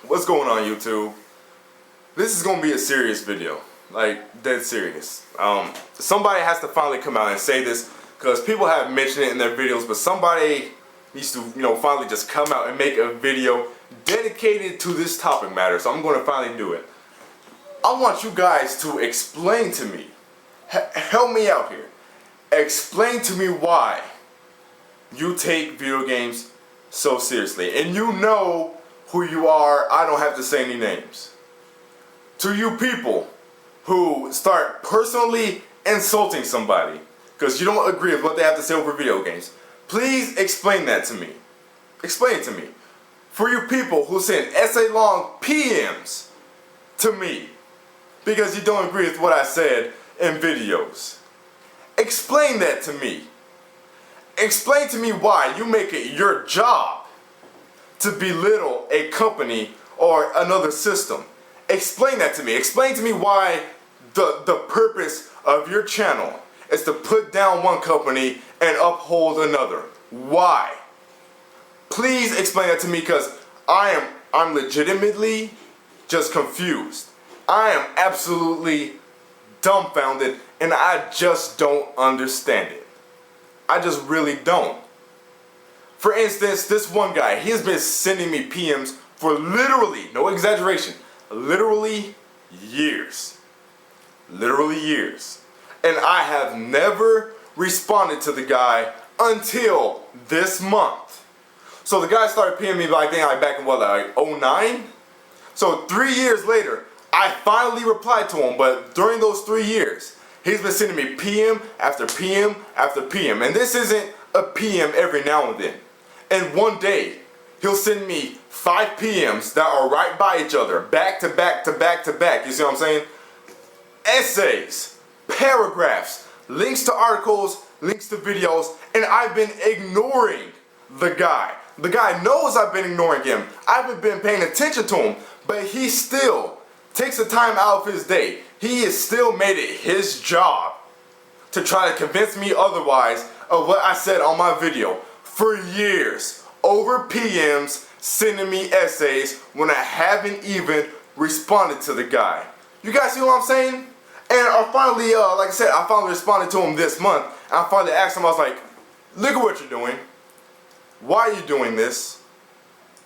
What's going on, YouTube? This is gonna be a serious video, like dead serious. Somebody has to finally come out and say this because people have mentioned it in their videos, but somebody needs to, finally just come out and make a video dedicated to this topic matter. So I'm gonna finally do it. I want you guys to explain to me, help me out here. Explain to me why you take video games so seriously, and you know who you are. I don't have to say any names. To you people who start personally insulting somebody because you don't agree with what they have to say over video games, please explain that to me. Explain it to me. For you people who send essay-long PMs to me because you don't agree with what I said in videos, explain that to me. Explain to me why you make it your job to belittle a company or another system. Explain that to me. Explain to me why the purpose of your channel is to put down one company and uphold another. Why? Please explain that to me, because I'm legitimately just confused. I am absolutely dumbfounded and I just don't understand it. I just really don't. For instance, this one guy, he has been sending me PMs for literally, no exaggeration, literally years. Literally years. And I have never responded to the guy until this month. So the guy started PMing me back in what, like 09? So 3 years later, I finally replied to him, but during those 3 years, he's been sending me PM after PM after PM. And this isn't a PM every now and then. And one day, he'll send me 5 PMs that are right by each other, back to back to back to back. You see what I'm saying? Essays, paragraphs, links to articles, links to videos, and I've been ignoring the guy. The guy knows I've been ignoring him. I haven't been paying attention to him, but he still takes the time out of his day. He has still made it his job to try to convince me otherwise of what I said on my video for years, over PMs, sending me essays when I haven't even responded to the guy. You guys see what I'm saying? And I finally, like I said, I finally responded to him this month. And I finally asked him, I was like, look at what you're doing. Why are you doing this?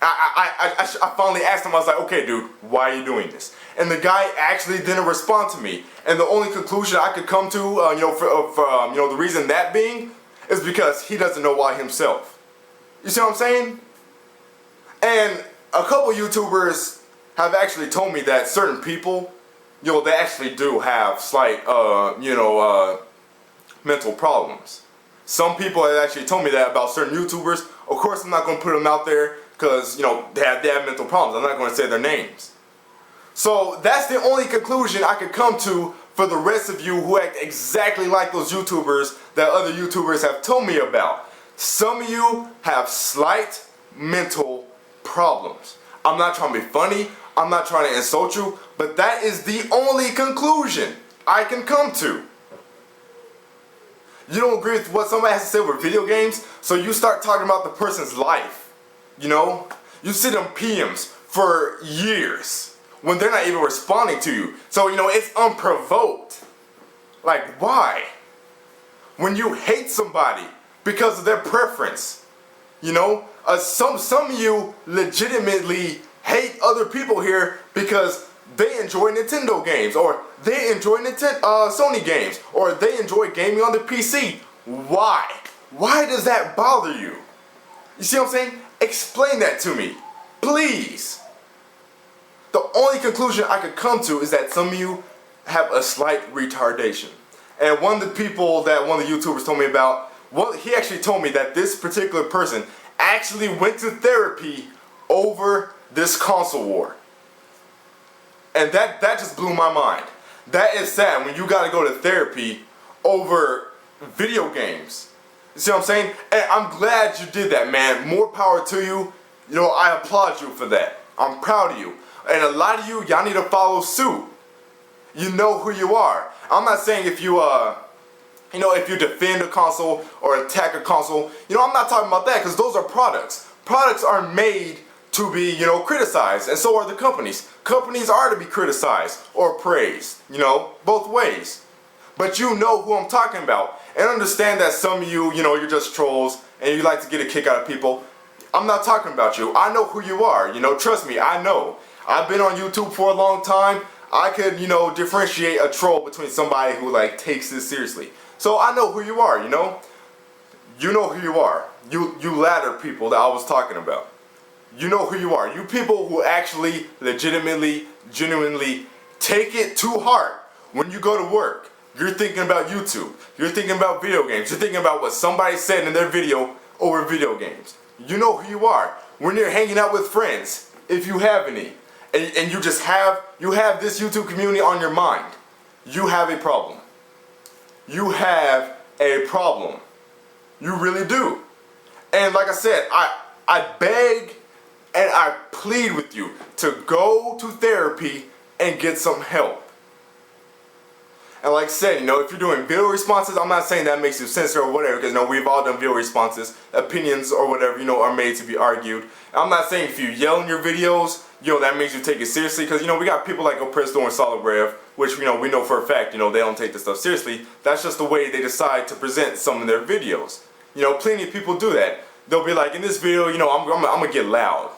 I finally asked him, I was like, okay dude, why are you doing this? And the guy actually didn't respond to me. And the only conclusion I could come to, the reason that being, is because he doesn't know why himself. You see what I'm saying? And a couple YouTubers have actually told me that certain people, they actually do have slight, mental problems. Some people have actually told me that about certain YouTubers. Of course, I'm not going to put them out there because, they have mental problems. I'm not going to say their names. So that's the only conclusion I could come to for the rest of you who act exactly like those YouTubers that other YouTubers have told me about. Some of you have slight mental problems. I'm not trying to be funny. I'm not trying to insult you. But that is the only conclusion I can come to. You don't agree with what somebody has to say over video games, so you start talking about the person's life. You send them PMs for years when they're not even responding to you. So, it's unprovoked. Like, why? When you hate somebody because of their preference, some of you legitimately hate other people here because they enjoy Nintendo games, or they enjoy Sony games, or they enjoy gaming on the PC. Why? Why does that bother you? You see what I'm saying? Explain that to me, please. The only conclusion I could come to is that some of you have a slight retardation. And one of the people that one of the YouTubers told me about, he actually told me that this particular person actually went to therapy over this console war. And that just blew my mind. That is sad when you gotta go to therapy over video games. You see what I'm saying? And I'm glad you did that, man. More power to you. I applaud you for that. I'm proud of you. And a lot of y'all need to follow suit. You know who you are. I'm not saying if you if you defend a console or attack a console, I'm not talking about that, because those are products. Products are made to be, criticized, and so are the companies. Companies are to be criticized or praised, both ways. But you know who I'm talking about, and understand that some of you, you're just trolls, and you like to get a kick out of people. I'm not talking about you. I know who you are, trust me, I know. I've been on YouTube for a long time. I could, differentiate a troll between somebody who, takes this seriously. So I know who you are, You know who you are. You latter people that I was talking about. You know who you are. You people who actually, legitimately, genuinely take it to heart when you go to work. You're thinking about YouTube. You're thinking about video games. You're thinking about what somebody said in their video over video games. You know who you are. When you're hanging out with friends, if you have any, and you just have this YouTube community on your mind, you have a problem. You have a problem. You really do. And like I said, I beg and I plead with you to go to therapy and get some help. And like I said, if you're doing video responses, I'm not saying that makes you censor or whatever, because we've all done video responses. Opinions or whatever, are made to be argued. And I'm not saying if you yell in your videos, that makes you take it seriously, because we got people like Oppresto and Solid which we know for a fact, they don't take this stuff seriously. That's just the way they decide to present some of their videos. Plenty of people do that. They'll be like, in this video, I'm gonna get loud,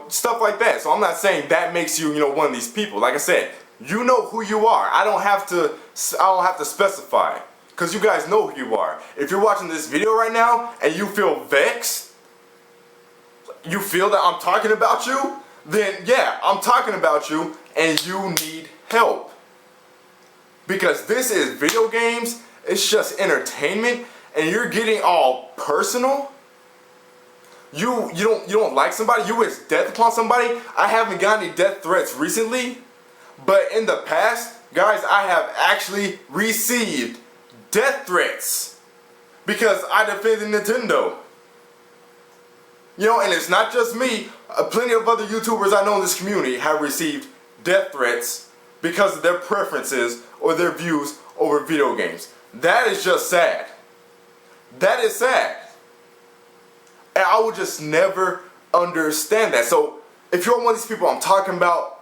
stuff like that. So I'm not saying that makes you, one of these people. Like I said, you know who you are. I don't have to specify, because you guys know who you are. If you're watching this video right now and you feel vexed, you feel that I'm talking about you, then yeah, I'm talking about you and you need help. Because this is video games, it's just entertainment, and you're getting all personal. You don't like somebody, you wish death upon somebody. I haven't gotten any death threats recently, but in the past, guys, I have actually received death threats because I defended Nintendo. And it's not just me. Plenty of other YouTubers I know in this community have received death threats because of their preferences or their views over video games. That is just sad. That is sad. And I would just never understand that. So if you're one of these people I'm talking about,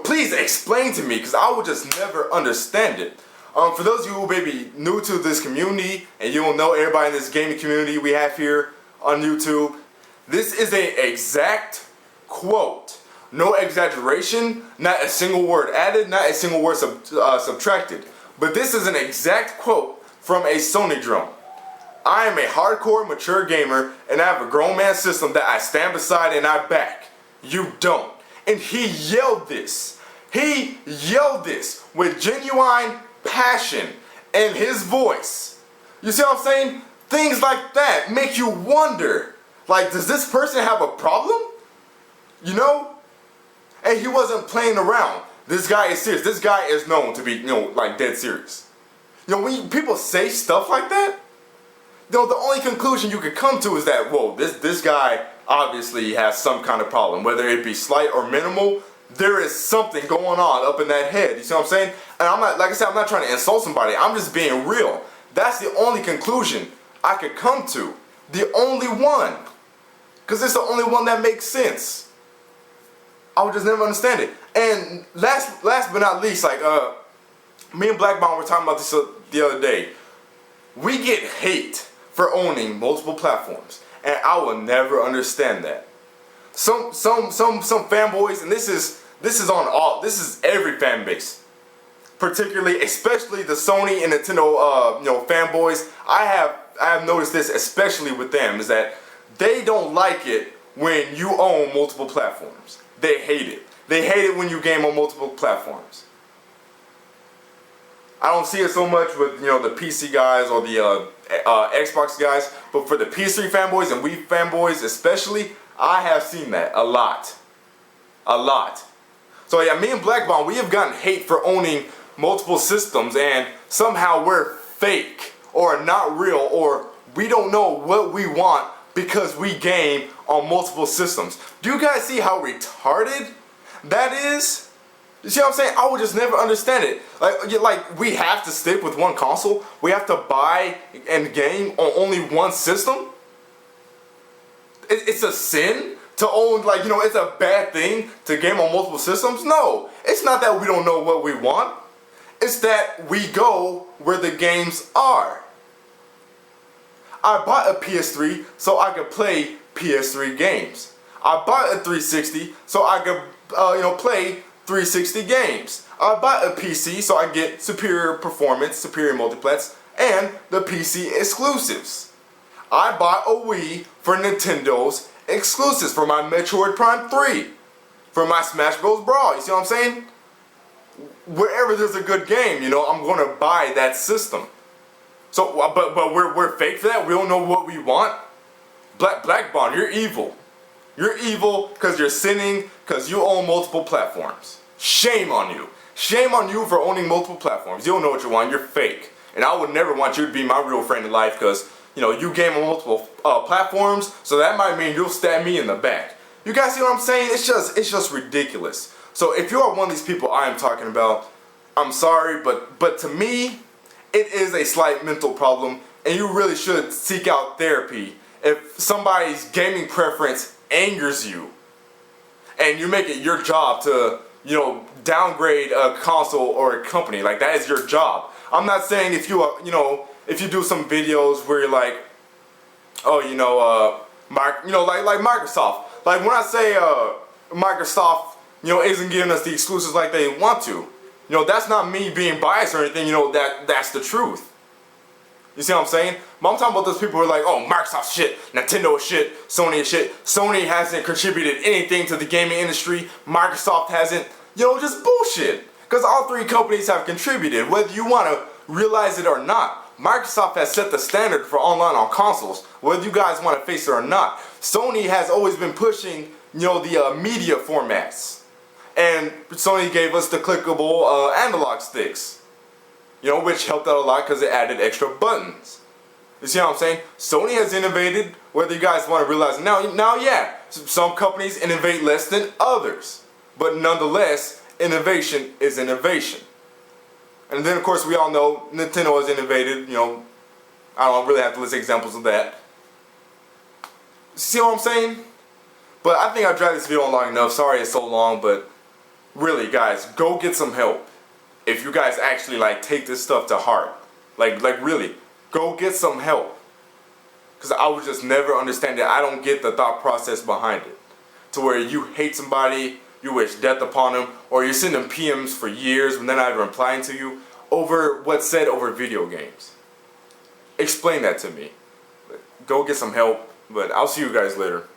please explain to me, because I would just never understand it. For those of you who may be new to this community and you don't know everybody in this gaming community we have here on YouTube, this is an exact quote. No exaggeration, not a single word added, not a single word subtracted. But this is an exact quote from a Sony drone. I am a hardcore, mature gamer, and I have a grown man system that I stand beside and I back. You don't. And he yelled this. He yelled this with genuine passion in his voice. You see what I'm saying? Things like that make you wonder, does this person have a problem? And he wasn't playing around. This guy is serious. This guy is known to be, dead serious. When people say stuff like that, the only conclusion you could come to is that, whoa, this guy obviously has some kind of problem. Whether it be slight or minimal, there is something going on up in that head. You see what I'm saying? And I'm not, like I said, I'm not trying to insult somebody. I'm just being real. That's the only conclusion I could come to. The only one. Because it's the only one that makes sense. I would just never understand it. And last but not least, me and Black Bomb were talking about this the other day. We get hate for owning multiple platforms, and I will never understand that. Some fanboys, and this is every fan base, particularly, especially the Sony and Nintendo fanboys. I have noticed this, especially with them, is that they don't like it when you own multiple platforms. They hate it. They hate it when you game on multiple platforms. I don't see it so much with the PC guys or the Xbox guys, but for the PS3 fanboys and Wii fanboys especially, I have seen that a lot. A lot. So yeah, me and Black Bomb, we have gotten hate for owning multiple systems, and somehow we're fake or not real, or we don't know what we want because we game on multiple systems. Do you guys see how retarded that is? You see what I'm saying? I would just never understand it. Like we have to stick with one console? We have to buy and game on only one system? It's a sin to own, like, it's a bad thing to game on multiple systems. No, it's not that we don't know what we want. It's that we go where the games are. I bought a PS3 so I could play PS3 games. I bought a 360 so I could, play 360 games. I bought a PC so I get superior performance, superior multiplats, and the PC exclusives. I bought a Wii for Nintendo's exclusives, for my Metroid Prime 3, for my Smash Bros. Brawl. You see what I'm saying? Wherever there's a good game, I'm gonna buy that system. So, but we're fake for that. We don't know what we want. Black Bond, you're evil. You're evil because you're sinning because you own multiple platforms. Shame on you. Shame on you for owning multiple platforms. You don't know what you want. You're fake. And I would never want you to be my real friend in life because, you game on multiple platforms, so that might mean you'll stab me in the back. You guys see what I'm saying? It's just ridiculous. So if you are one of these people I am talking about, I'm sorry, but to me, it is a slight mental problem, and you really should seek out therapy if somebody's gaming preference angers you, and you make it your job to, downgrade a console or a company. Like, that is your job. I'm not saying if you if you do some videos where you're like, oh, like Microsoft. Like, when I say Microsoft, isn't giving us the exclusives like they want to, that's not me being biased or anything. That's the truth. You see what I'm saying? But I'm talking about those people who are like, oh, Microsoft shit, Nintendo is shit, Sony is shit. Sony hasn't contributed anything to the gaming industry. Microsoft hasn't. Just bullshit. Because all three companies have contributed, whether you want to realize it or not. Microsoft has set the standard for online on consoles, whether you guys want to face it or not. Sony has always been pushing, the media formats. And Sony gave us the clickable analog sticks, which helped out a lot because it added extra buttons. You see what I'm saying? Sony has innovated, whether you guys want to realize it now, yeah, some companies innovate less than others. But nonetheless, innovation is innovation. And then, of course, we all know Nintendo has innovated, I don't really have to list examples of that. See what I'm saying? But I think I've dragged this video on long enough. Sorry it's so long, but really, guys, go get some help. If you guys actually, take this stuff to heart. Like really, go get some help. Because I would just never understand it. I don't get the thought process behind it. To where you hate somebody, you wish death upon them, or you're sending PMs for years when they're not even replying to you over what's said over video games. Explain that to me. Go get some help, but I'll see you guys later.